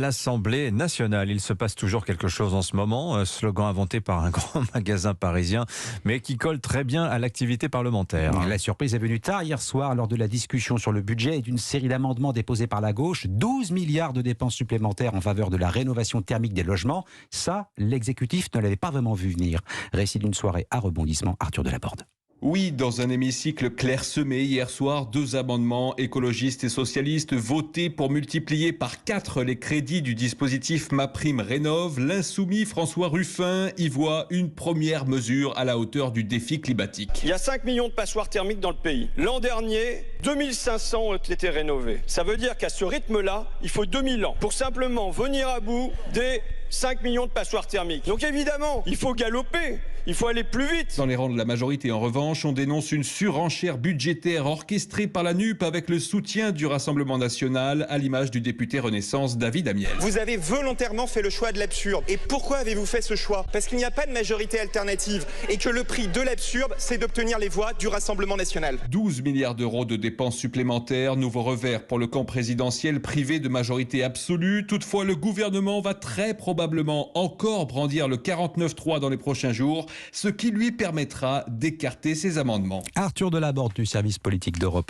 L'Assemblée nationale, il se passe toujours quelque chose en ce moment, un slogan inventé par un grand magasin parisien, mais qui colle très bien à l'activité parlementaire. La surprise est venue tard hier soir lors de la discussion sur le budget et d'une série d'amendements déposés par la gauche. 12 milliards de dépenses supplémentaires en faveur de la rénovation thermique des logements. Ça, l'exécutif ne l'avait pas vraiment vu venir. Récit d'une soirée à rebondissement, Arthur Delaborde. Oui, dans un hémicycle clairsemé hier soir, 2 amendements écologistes et socialistes votés pour multiplier par 4 les crédits du dispositif MaPrimeRénov'. L'insoumis François Ruffin y voit une première mesure à la hauteur du défi climatique. Il y a 5 millions de passoires thermiques dans le pays. L'an dernier, 2500 ont été rénovées. Ça veut dire qu'à ce rythme-là, il faut 2000 ans pour simplement venir à bout des 5 millions de passoires thermiques. Donc évidemment, il faut galoper, il faut aller plus vite. Dans les rangs de la majorité, en revanche, on dénonce une surenchère budgétaire orchestrée par la NUP avec le soutien du Rassemblement national, à l'image du député Renaissance David Amiel. Vous avez volontairement fait le choix de l'absurde. Et pourquoi avez-vous fait ce choix? Parce qu'il n'y a pas de majorité alternative et que le prix de l'absurde, c'est d'obtenir les voix du Rassemblement national. 12 milliards d'euros de dépenses supplémentaires, nouveau revers pour le camp présidentiel privé de majorité absolue. Toutefois, le gouvernement va très probablement encore brandir le 49.3 dans les prochains jours, ce qui lui permettra d'écarter ces amendements. Arthur Delaborde du service politique d'Europe.